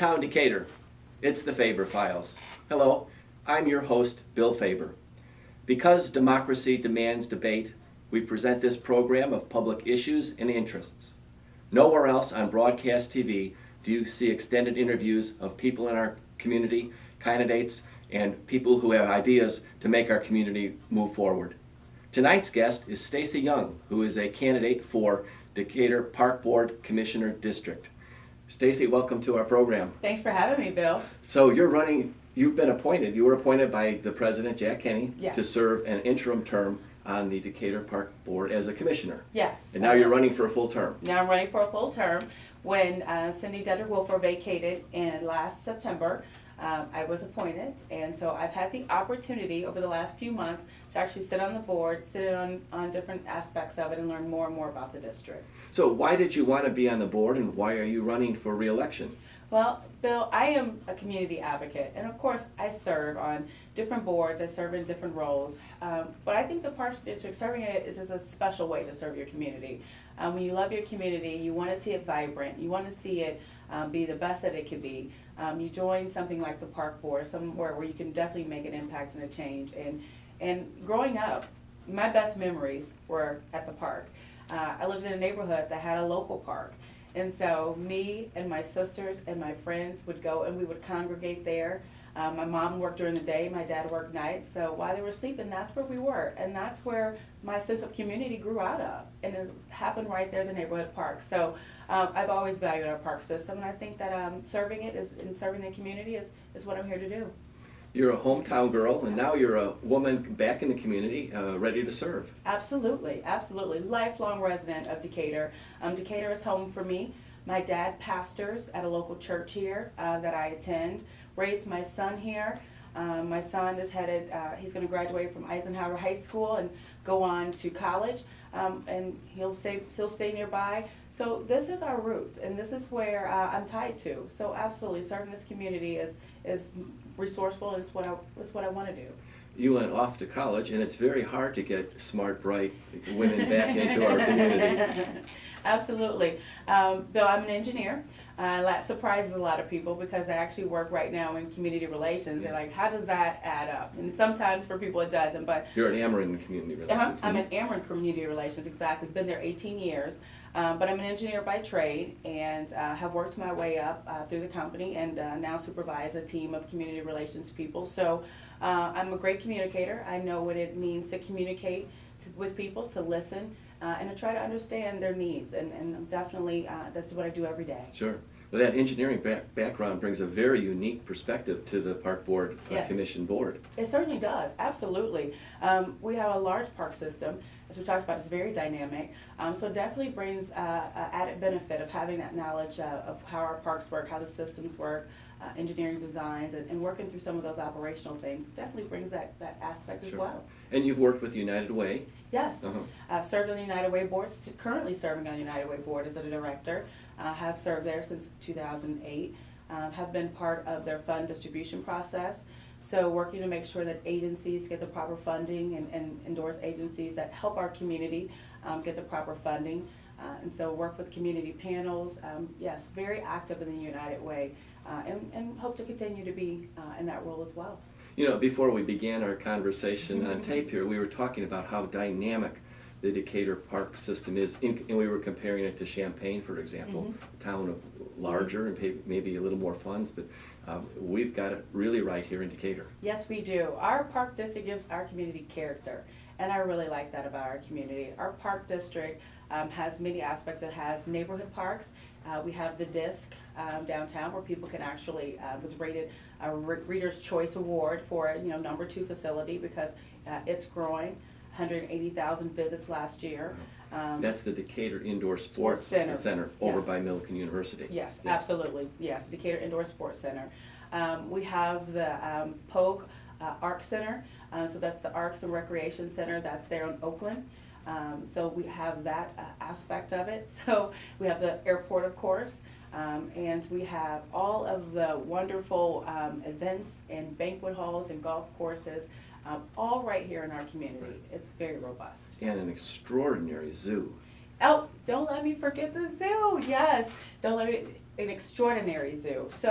Downtown Decatur, it's the Faber Files. Hello, I'm your host, Bill Faber. Because democracy demands debate, we present this program of public issues and interests. Nowhere else on broadcast TV do you see extended interviews of people in our community, candidates, and people who have ideas to make our community move forward. Tonight's guest is Stacey Young, who is a candidate for Decatur Park Board Commissioner District. Stacey, welcome to our program. Thanks for having me, Bill. So you were appointed by the President, Jack Kenney, Yes. to serve an interim term on the Decatur Park Board as a commissioner. Yes. And now you're running for a full term. Now I'm running for a full term. When Cindy Dedrick-Wilfer vacated in last September, I was appointed, and so I've had the opportunity over the last few months to actually sit on the board, sit on different aspects of it, and learn more and more about the district. So why did you want to be on the board, and why are you running for re-election? Well, Bill, I am a community advocate, and of course I serve on different boards, I serve in different roles, but I think the Parks District, serving it is just a special way to serve your community. When you love your community, you want to see it vibrant, you want to see it be the best that it could be. You join something like the Park Board, somewhere where you can definitely make an impact and a change. And growing up, my best memories were at the park. I lived in a neighborhood that had a local park. And so me and my sisters and my friends would go and we would congregate there. My mom worked during the day, my dad worked nights, so while they were sleeping, that's where we were. And that's where my sense of community grew out of. And it happened right there in the neighborhood park. So I've always valued our park system, and I think that serving the community is what I'm here to do. You're a hometown girl, and now you're a woman back in the community, ready to serve. Absolutely, absolutely. Lifelong resident of Decatur. Decatur is home for me. My dad pastors at a local church here that I attend. Raised my son here. My son is headed, he's going to graduate from Eisenhower High School and go on to college, and he'll stay nearby. So this is our roots, and this is where I'm tied to. So absolutely, serving this community is resourceful, and it's what I want to do. You went off to college, and it's very hard to get smart, bright women back into our community. Absolutely. Bill, I'm an engineer. That surprises a lot of people because I actually work right now in community relations. They're like, how does that add up? And sometimes for people it doesn't. But you're an Ameren in community relations. I'm an Ameren community relations, exactly. Been there 18 years. But I'm an engineer by trade and have worked my way up through the company and now supervise a team of community relations people. So I'm a great communicator. I know what it means to communicate with people, to listen, and to try to understand their needs. And definitely that's what I do every day. Sure. Well, that engineering background brings a very unique perspective to the Park Board Commission Board. It certainly does, absolutely. We have a large park system, as we talked about, it's very dynamic. So it definitely brings added benefit of having that knowledge of how our parks work, how the systems work, engineering designs, and working through some of those operational things. Definitely brings that aspect as well. And you've worked with United Way. Yes, I've served on the United Way board, currently serving on the United Way board as a director. Have served there since 2008, have been part of their fund distribution process. So working to make sure that agencies get the proper funding and endorse agencies that help our community get the proper funding. And so work with community panels. Yes, very active in the United Way and hope to continue to be in that role as well. You know, before we began our conversation on tape here, we were talking about how dynamic the Decatur park system is, and we were comparing it to Champaign, for example, a town of larger and maybe a little more funds, but we've got it really right here in Decatur. Yes, we do. Our park district gives our community character, and I really like that about our community. Our park district has many aspects. It has neighborhood parks. We have the DISC downtown, where people can actually was rated a Reader's Choice Award for #2 facility because it's growing. 180,000 visits last year. That's the Decatur Indoor Sports Center over by Millikan University. Yes, absolutely. Yes, Decatur Indoor Sports Center. We have the Pogue Arc Center, so that's the Arcs and Recreation Center that's there in Oakland. So we have that aspect of it. So we have the airport, of course, and we have all of the wonderful events and banquet halls and golf courses, all right here in our community. It's very robust. And an extraordinary zoo. Oh, don't let me forget the zoo. Yes, don't let me. an extraordinary zoo. So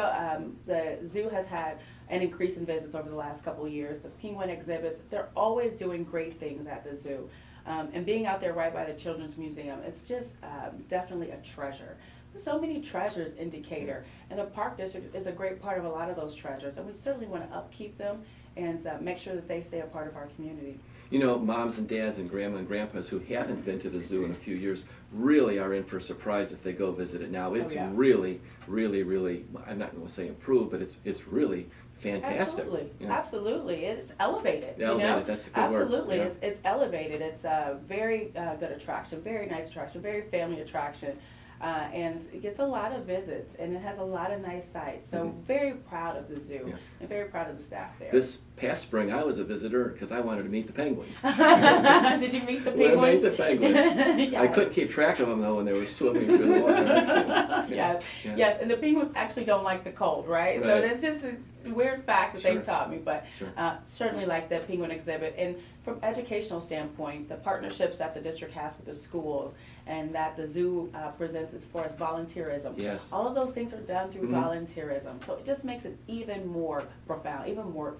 the zoo has had an increase in visits over the last couple of years. The penguin exhibits, they're always doing great things at the zoo. And being out there right by the Children's Museum, it's just definitely a treasure. There's so many treasures in Decatur, and the Park District is a great part of a lot of those treasures, and we certainly want to upkeep them and make sure that they stay a part of our community. You know, moms and dads and grandma and grandpas who haven't been to the zoo in a few years really are in for a surprise if they go visit it now. It's really, really, really, I'm not going to say improved, but it's really fantastic. Absolutely, Yeah. Absolutely. It's elevated. Elevated, that's a good word. Absolutely, Yeah. it's elevated. It's a very good attraction, very nice attraction, very family attraction. And it gets a lot of visits, and it has a lot of nice sights. So very proud of the zoo, and very proud of the staff there. This past spring, I was a visitor because I wanted to meet the penguins. Did you meet the penguins? I met the penguins. Yes. I couldn't keep track of them though when they were swimming through the water. Yes, Yeah. yes, and the penguins actually don't like the cold, right? So that's just a weird fact that they've taught me, but certainly like the penguin exhibit. And from educational standpoint, the partnerships that the district has with the schools and that the zoo presents as far as volunteerism. Yes. All of those things are done through volunteerism. So it just makes it even more profound, even more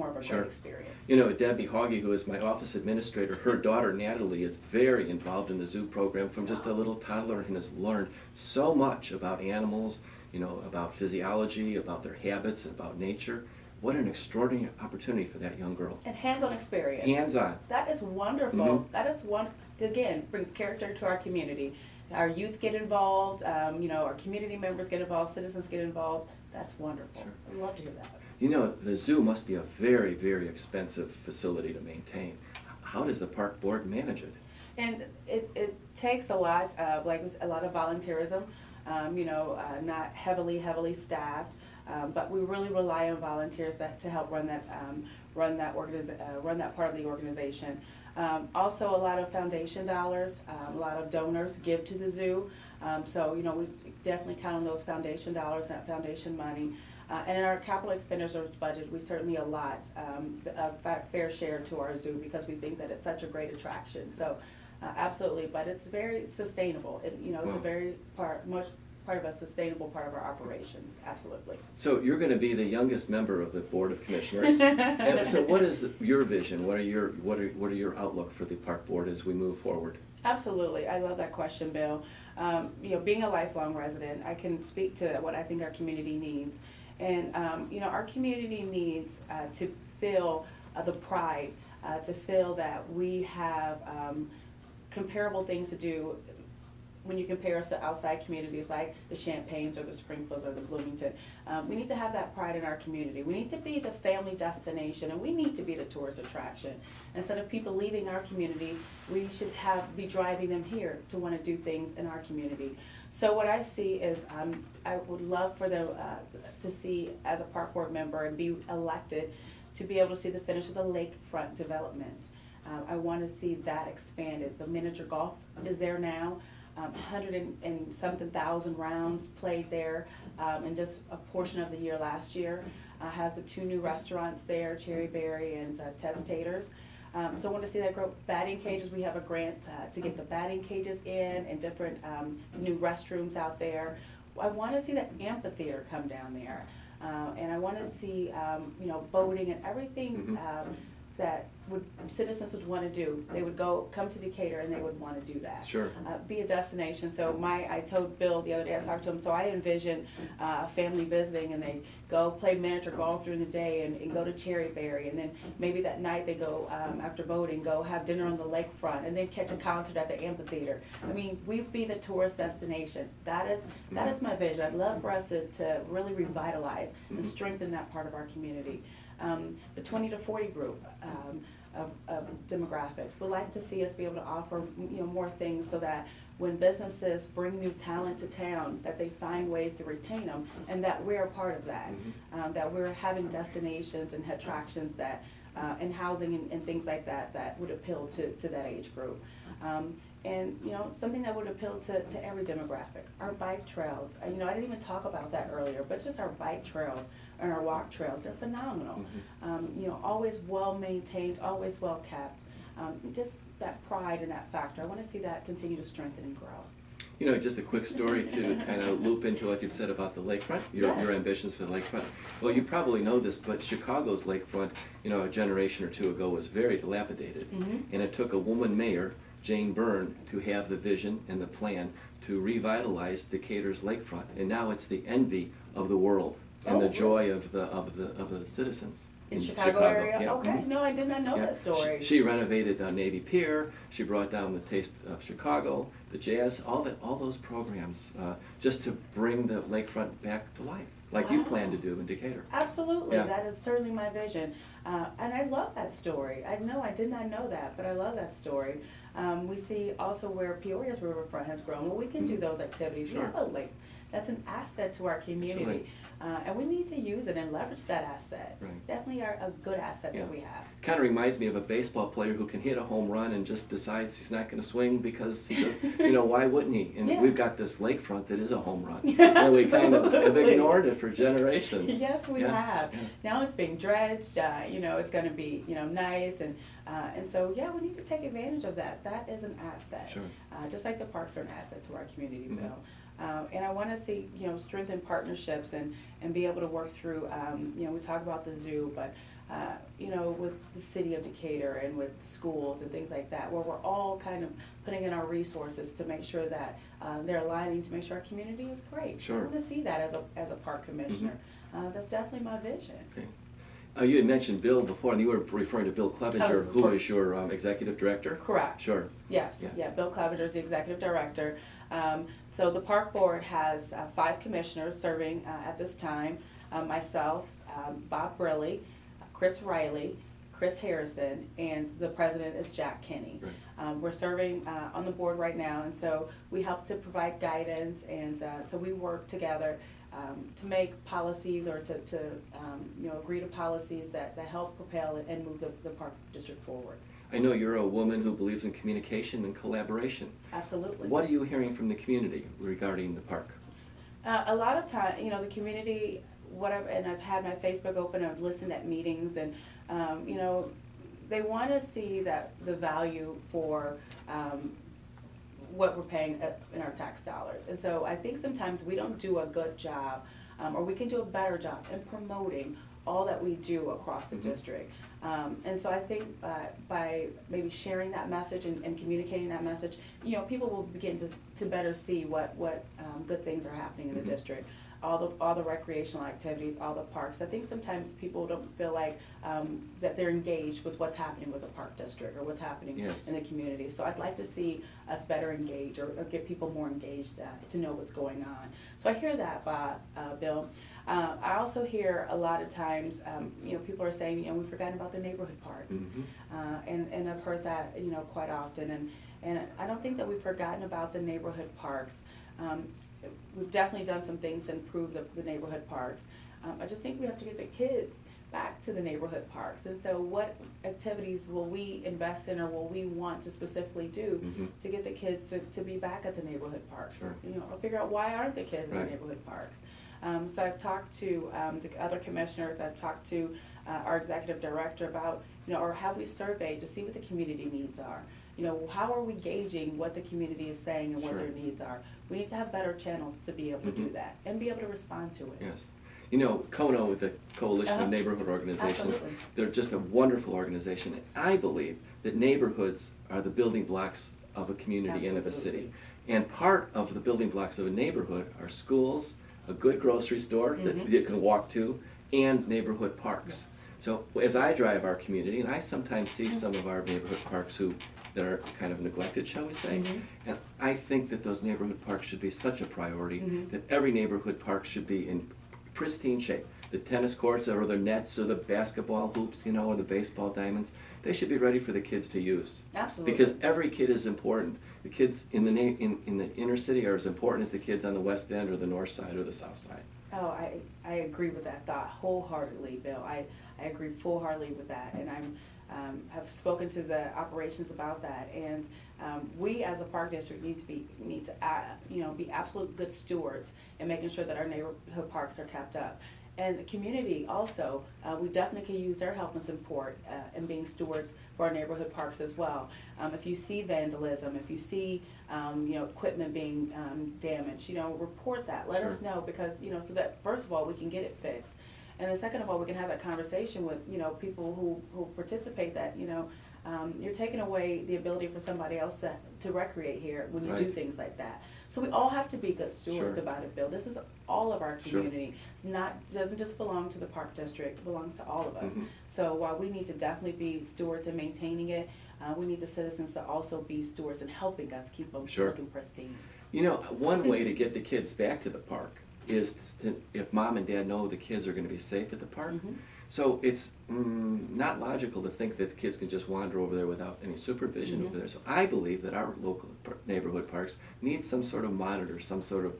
of a great experience. You know, Debbie Hoggy, who is my office administrator, her daughter Natalie is very involved in the zoo program from just a little toddler and has learned so much about animals, you know, about physiology, about their habits, and about nature. What an extraordinary opportunity for that young girl. And hands-on experience. Hands-on. That is wonderful. That is again, brings character to our community. Our youth get involved, you know, our community members get involved, citizens get involved. That's wonderful. I'd love to hear that. You know, the zoo must be a very, very expensive facility to maintain. How does the park board manage it? And it takes a lot of, like a lot of volunteerism, you know, not heavily staffed, but we really rely on volunteers to help run that part of the organization. Also a lot of foundation dollars, a lot of donors give to the zoo. So, you know, we definitely count on those foundation dollars, that foundation money. And in our capital expenditures budget, we certainly allot a fair share to our zoo because we think that it's such a great attraction. So, absolutely, but it's very sustainable. You know, it's a very much part of a sustainable part of our operations. Absolutely. So you're going to be the youngest member of the Board of Commissioners. And so, what is your vision? What are your outlook for the park board as we move forward? Absolutely, I love that question, Bill. You know, being a lifelong resident, I can speak to what I think our community needs. And, you know, our community needs to feel the pride, to feel that we have comparable things to do when you compare us to outside communities like the Champagnes or the Springfields or the Bloomington. We need to have that pride in our community. We need to be the family destination, and we need to be the tourist attraction. Instead of people leaving our community, we should be driving them here to want to do things in our community. So what I see is I would love for them to see, as a park board member and be elected, to be able to see the finish of the lakefront development. I want to see that expanded. The miniature golf is there now. 100 and something thousand rounds played there in just a portion of the year last year. Has the 2 new restaurants there, Cherry Berry and Testators. So I want to see that grow. Batting cages, we have a grant to get the batting cages in and different new restrooms out there. I want to see the amphitheater come down there. And I want to see, you know, boating and everything that citizens would want to do. They would come to Decatur and they would want to do that. Sure. Be a destination. So I told Bill the other day, I talked to him, so I envision a family visiting and they go play miniature golf during the day and go to Cherry Berry, and then maybe that night they go, after boating, go have dinner on the lakefront and then catch a concert at the amphitheater. I mean, we'd be the tourist destination. That is my vision. I'd love for us to really revitalize and strengthen that part of our community. The 20 to 40 group of demographics would like to see us be able to offer, you know, more things so that when businesses bring new talent to town, that they find ways to retain them, and that we're a part of that. That we're having destinations and attractions that and housing and things like that would appeal to that age group. And, you know, something that would appeal to every demographic. Our bike trails, you know, I didn't even talk about that earlier, but just our bike trails and our walk trails, they're phenomenal. You know, always well maintained, always well kept. Just that pride and that factor. I want to see that continue to strengthen and grow. You know, just a quick story to kind of loop into what you've said about the lakefront, your Yes. ambitions for the lakefront. Well, you probably know this, but Chicago's lakefront, you know, a generation or two ago was very dilapidated. And it took a woman mayor, Jane Byrne, to have the vision and the plan to revitalize Decatur's lakefront. And now it's the envy of the world and the joy of the citizens. In Chicago area? Yeah. Okay, no, I did not know that story. She renovated Navy Pier. She brought down the Taste of Chicago, the jazz, all those programs, just to bring the lakefront back to life, like you plan to do in Decatur. Absolutely, Yeah. that is certainly my vision, and I love that story. I did not know that, but I love that story. We see also where Peoria's riverfront has grown. Well, we can do those activities. Sure. We have a lake. That's an asset to our community, and we need to use it and leverage that asset. Right. It's definitely a good asset that we have. Kind of reminds me of a baseball player who can hit a home run and just decides he's not going to swing because he's you know, why wouldn't he? And Yeah. we've got this lakefront that is a home run, and we kind of have Absolutely. ignored it for generations. Yes, we Yeah, have. yeah. Now it's being dredged. You know, it's going to be nice, and so yeah, we need to take advantage of that. That is an asset. Sure. Just like the parks are an asset to our community, Bill. And I want to see strengthen partnerships and be able to work through. We talk about the zoo, but with the city of Decatur and with schools and things like that, where we're all kind of putting in our resources to make sure that they're aligning to make sure our community is great. Sure. I want to see that as a park commissioner. That's definitely my vision. Okay. You had mentioned Bill before, and you were referring to Bill Clevenger, who is your executive director? Correct. Sure. Yes. Yeah. Bill Clevenger is the executive director. So the park board has 5 commissioners serving at this time. Myself, Bob Briley, Chris Riley, Chris Harrison, and the president is Jack Kinney. Right. We're serving on the board right now, and so we help to provide guidance, and so we work together to make policies or to agree to policies that help propel and move the park district forward. I know you're a woman who believes in communication and collaboration. Absolutely. What are you hearing from the community regarding the park? A lot of time, the community, and I've had my Facebook open, I've listened at meetings, and they want to see that the value for what we're paying in our tax dollars. And so I think sometimes we don't do a good job, or we can do a better job in promoting all that we do across the district. And so I think by maybe sharing that message and communicating that message, people will begin to better see what good things are happening in the district. All the recreational activities, all the parks. I think sometimes people don't feel like that they're engaged with what's happening with the park district or what's happening in the community. So I'd like to see us better engage or get people more engaged to know what's going on. So I hear that, Bill. I also hear a lot of times, people are saying, we've forgotten about the neighborhood parks, and I've heard that, quite often, and I don't think that we've forgotten about the neighborhood parks. We've definitely done some things to improve the neighborhood parks. I just think we have to get the kids back to the neighborhood parks. And so what activities will we invest in or will we want to specifically do to get the kids to be back at the neighborhood parks? Sure. Or figure out why aren't the kids in the neighborhood parks? So I've talked to the other commissioners, I've talked to our executive director about, or have we surveyed to see what the community needs are? How are we gauging what the community is saying and what their needs are? We need to have better channels to be able to do that and be able to respond to it. Yes. CONO, the Coalition of Neighborhood Organizations, Absolutely. they're just a wonderful organization. I believe that neighborhoods are the building blocks of a community and of a city. And part of the building blocks of a neighborhood are schools, a good grocery store that you can walk to, and neighborhood parks. Yes. So as I drive our community, and I sometimes see some of our neighborhood parks that are kind of neglected, shall we say, and I think that those neighborhood parks should be such a priority that every neighborhood park should be in pristine shape. The tennis courts or the nets or the basketball hoops, or the baseball diamonds, they should be ready for the kids to use. Absolutely. Because every kid is important. The kids in the inner city are as important as the kids on the west end or the north side or the south side. Oh, I agree with that thought wholeheartedly, Bill. I agree full-heartedly with that, and have spoken to the operations about that. And we, as a park district, need to be absolute good stewards in making sure that our neighborhood parks are kept up. And the community also, we definitely can use their help and support in being stewards for our neighborhood parks as well. If you see vandalism, if you see equipment being damaged, report that. Let us know, because so that first of all we can get it fixed, and then second of all we can have that conversation with people who participate, that you're taking away the ability for somebody else to recreate here when you do things like that. So we all have to be good stewards about it, Bill. This is all of our community. It's doesn't just belong to the park district, it belongs to all of us. So while we need to definitely be stewards in maintaining it, we need the citizens to also be stewards in helping us keep them looking pristine. One way to get the kids back to the park is if mom and dad know the kids are going to be safe at the park. So it's not logical to think that the kids can just wander over there without any supervision over there. So I believe that our local neighborhood parks need some sort of monitor, some sort of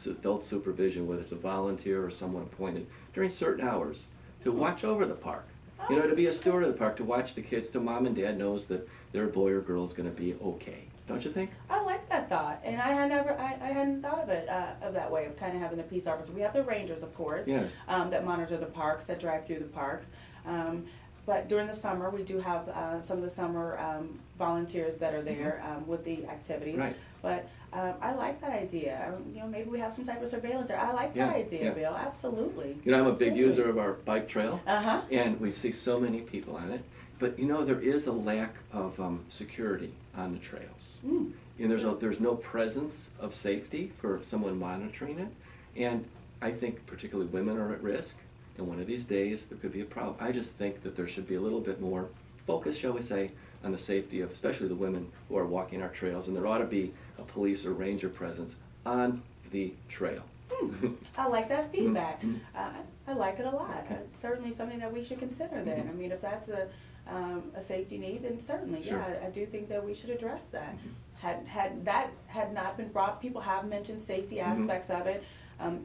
adult supervision, whether it's a volunteer or someone appointed during certain hours to watch over the park. To be a steward of the park, to watch the kids, till mom and dad knows that their boy or girl is going to be okay. Don't you think? I like that thought, and I hadn't thought of it of that way, of kind of having the peace officer. We have the rangers, of course, that monitor the parks, that drive through the parks. But during the summer, we do have some of the summer volunteers that are there with the activities. But I like that idea. Maybe we have some type of surveillance there. I like that idea, Bill. Absolutely. I'm a big user of our bike trail, and we see so many people on it. But there is a lack of security on the trails. And there's no presence of safety for someone monitoring it. And I think particularly women are at risk. And one of these days there could be a problem. I just think that there should be a little bit more focus, shall we say, on the safety of especially the women who are walking our trails. And there ought to be a police or ranger presence on the trail. I like that feedback. I like it a lot. It's certainly something that we should consider then. I mean, if that's a safety need, then certainly, I do think that we should address that. Had that not been brought, people have mentioned safety aspects of it.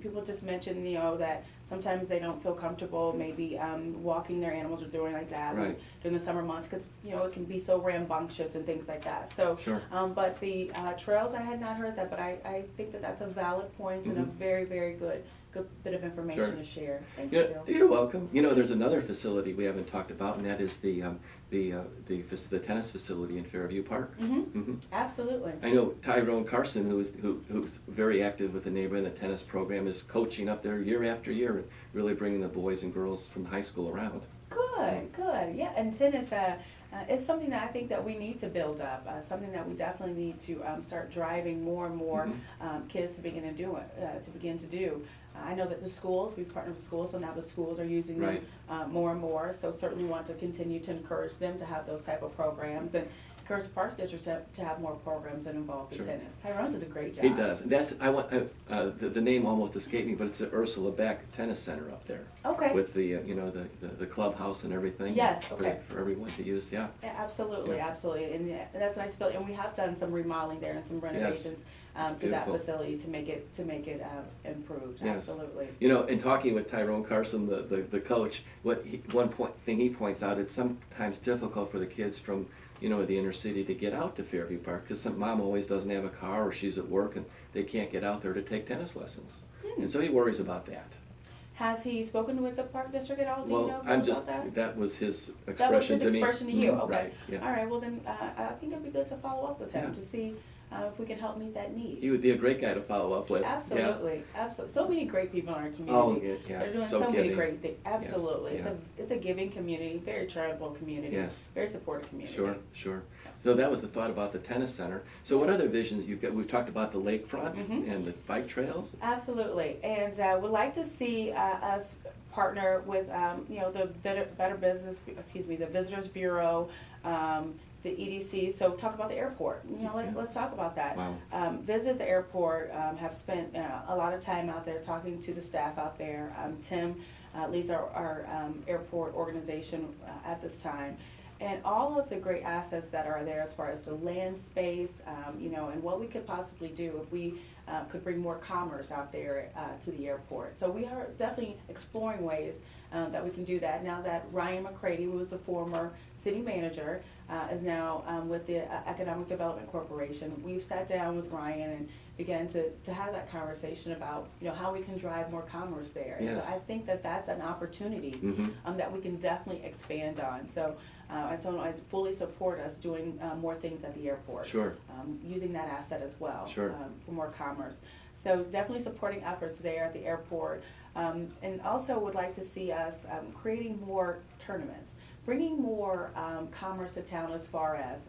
People just mention, that sometimes they don't feel comfortable maybe walking their animals or doing like that during the summer months, because it can be so rambunctious and things like that. So, but the trails, I had not heard that, but I think that that's a valid point and a very, very good bit of information to share. Thank you, Bill. You're welcome. There's another facility we haven't talked about, and that is the tennis facility in Fairview Park. Absolutely. I know Tyrone Carson, who's very active with the neighborhood and the tennis program, is coaching up there year after year, and really bringing the boys and girls from high school around. Good. Yeah, and tennis is something that I think that we need to build up. Something that we definitely need to start driving more and more kids to begin to do. I know that the schools, we partner with schools, so now the schools are using them more and more. So certainly want to continue to encourage them to have those type of programs, and encourage the Parks District to have more programs that involve the tennis. Tyrone does a great job. He does. The name almost escaped me, but it's the Ursula Beck Tennis Center up there. Okay. With the the clubhouse and everything. Yes. Okay. For everyone to use. Yeah. Absolutely. And that's a nice building. And we have done some remodeling there and some renovations to that facility to make it improved. Yes. Absolutely. In talking with Tyrone Carson, the coach, one thing he points out, it's sometimes difficult for the kids from the inner city to get out to Fairview Park, because some mom always doesn't have a car, or she's at work and they can't get out there to take tennis lessons. And so he worries about that. Has he spoken with the Park District at all? Do you know about that? That was his expression to me. That was his expression to you, okay. Right, yeah. All right, well then, I think it'd be good to follow up with him to see if we can help meet that need. He would be a great guy to follow up with. Absolutely, absolutely. So many great people in our community. Oh, yeah. They're doing so many great things. Absolutely. Yes, it's a giving community, very charitable community. Yes. Very supportive community. Sure. So that was the thought about the tennis center. So what other visions you've got? We've talked about the lakefront and the bike trails. Absolutely, and would like to see us partner with the the Visitors Bureau, the EDC. So talk about the airport. Let's talk about that. Wow. Visited the airport. Have spent a lot of time out there talking to the staff out there. Tim leads our airport organization at this time. And all of the great assets that are there as far as the land space, and what we could possibly do if we could bring more commerce out there to the airport. So we are definitely exploring ways that we can do that. Now that Ryan McCready, who was a former city manager, is now with the Economic Development Corporation, we've sat down with Ryan and begin to have that conversation about, how we can drive more commerce there. And Yes. so I think that that's an opportunity that we can definitely expand on. So I told him I fully support us doing more things at the airport. Sure. Using that asset as well. Sure. For more commerce. So definitely supporting efforts there at the airport. And also would like to see us creating more tournaments, bringing more commerce to town as far as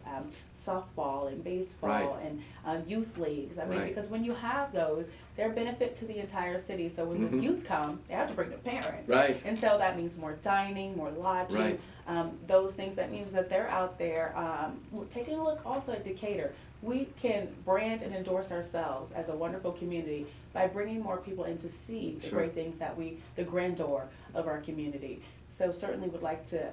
softball and baseball and youth leagues. I mean, because when you have those, they're a benefit to the entire city. So when the youth come, they have to bring their parents. Right. And so that means more dining, more lodging, those things. That means that they're out there taking a look also at Decatur. We can brand and endorse ourselves as a wonderful community by bringing more people in to see the great things that the grandeur of our community. So certainly would like to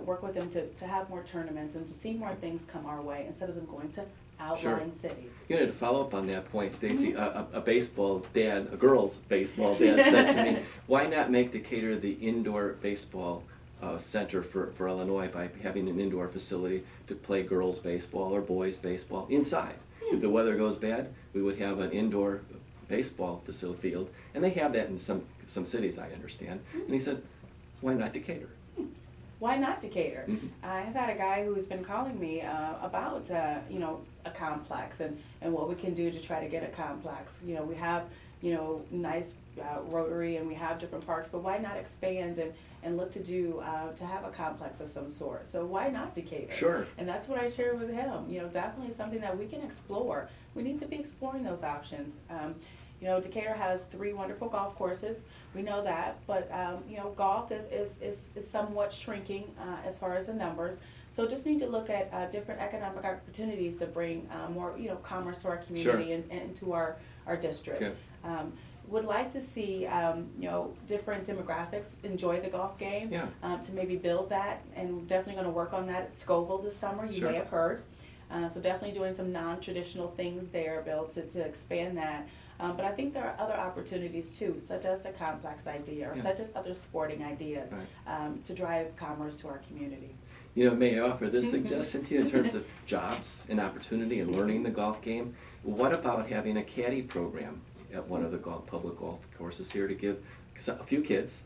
work with them to have more tournaments and to see more things come our way instead of them going to outlying cities. To follow up on that point, Stacey, a baseball dad, a girl's baseball dad said to me, why not make Decatur the indoor baseball center for Illinois by having an indoor facility to play girls baseball or boys baseball inside? If the weather goes bad, we would have an indoor baseball facility field, and they have that in some cities, I understand. And he said, why not Decatur? Why not Decatur? I've had a guy who's been calling me about a complex and what we can do to try to get a complex. We have nice Rotary and we have different parks, but why not expand and look to have a complex of some sort? So why not Decatur? Sure. And that's what I shared with him. Definitely something that we can explore. We need to be exploring those options. Decatur has 3 wonderful golf courses. We know that, but golf is somewhat shrinking as far as the numbers. So just need to look at different economic opportunities to bring more commerce to our community and to our district. Okay. Would like to see different demographics enjoy the golf game. To maybe build that, and definitely going to work on that at Scoville this summer. You may have heard. So definitely doing some non-traditional things there, Bill, to expand that. But I think there are other opportunities too, such as the complex idea or such as other sporting ideas to drive commerce to our community. May I offer this suggestion to you in terms of jobs and opportunity and learning the golf game? What about having a caddy program at one of the public golf courses here to give a few kids,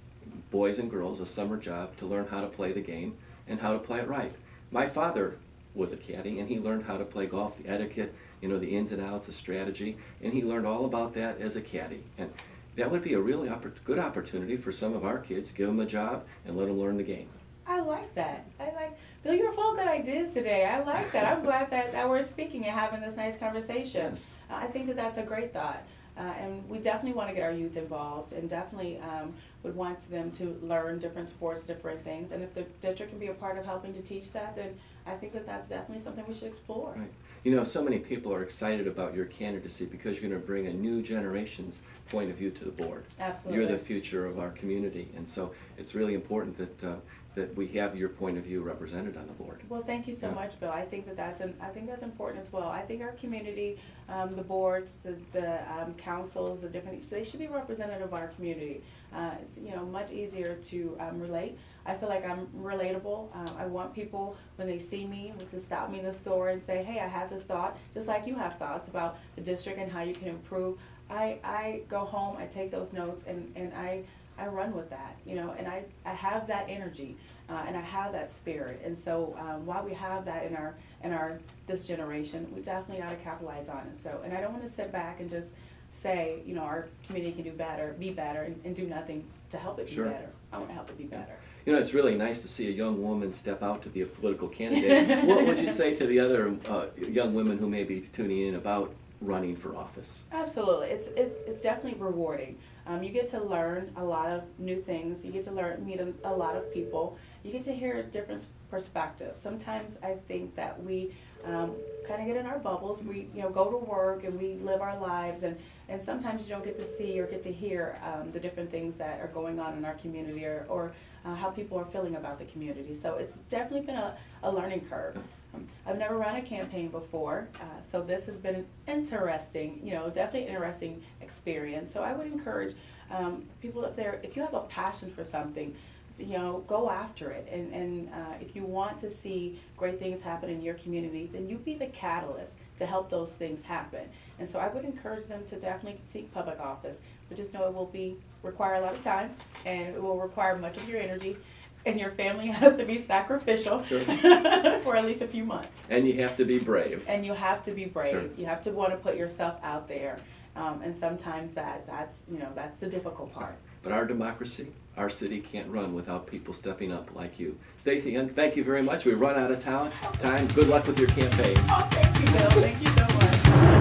boys and girls, a summer job to learn how to play the game and how to play it right? My father was a caddy, and he learned how to play golf, the etiquette, the ins and outs, the strategy, and he learned all about that as a caddy. And that would be a really good opportunity for some of our kids. Give them a job and let them learn the game. I like that. Bill, you're full of good ideas today. I like that. I'm glad that we're speaking and having this nice conversation. Yes. I think that that's a great thought. And we definitely want to get our youth involved and definitely would want them to learn different sports, different things. And if the district can be a part of helping to teach that, then I think that that's definitely something we should explore. Right. So many people are excited about your candidacy because you're going to bring a new generation's point of view to the board. Absolutely. You're the future of our community, and so it's really important that we have your point of view represented on the board. Well, thank you so much, Bill. I think that's important as well. I think our community, the boards, the councils, they should be representative of our community. It's much easier to relate. I feel like I'm relatable. I want people, when they see me, to stop me in the store and say, hey, I have this thought, just like you have thoughts about the district and how you can improve. I go home, I take those notes, and I run with that, and I have that energy, and I have that spirit. And so while we have that in our this generation, we definitely ought to capitalize on it. So, and I don't want to sit back and just say, our community can do better, be better, and do nothing to help it be better. I want to help it be better. It's really nice to see a young woman step out to be a political candidate. What would you say to the other young women who may be tuning in about running for office? Absolutely. It's definitely rewarding. You get to learn a lot of new things. You get to meet a lot of people. You get to hear different perspectives. Sometimes I think that we kind of get in our bubbles. We go to work and we live our lives, and sometimes you don't get to see or get to hear the different things that are going on in our community or how people are feeling about the community. So it's definitely been a learning curve. I've never run a campaign before, so this has been an interesting, definitely interesting experience. So I would encourage people, if you have a passion for something, go after it. And if you want to see great things happen in your community, then you be the catalyst to help those things happen. And so I would encourage them to definitely seek public office, but just know it will require a lot of time, and it will require much of your energy, and your family has to be sacrificial. Sure. For at least a few months. And you have to be brave. And you have to be brave. Sure. You have to want to put yourself out there. And sometimes that's the difficult part. But our democracy, our city can't run without people stepping up like you. Stacey Young, thank you very much. We've run out of time. Good luck with your campaign. Oh, thank you, Bill. Thank you so much.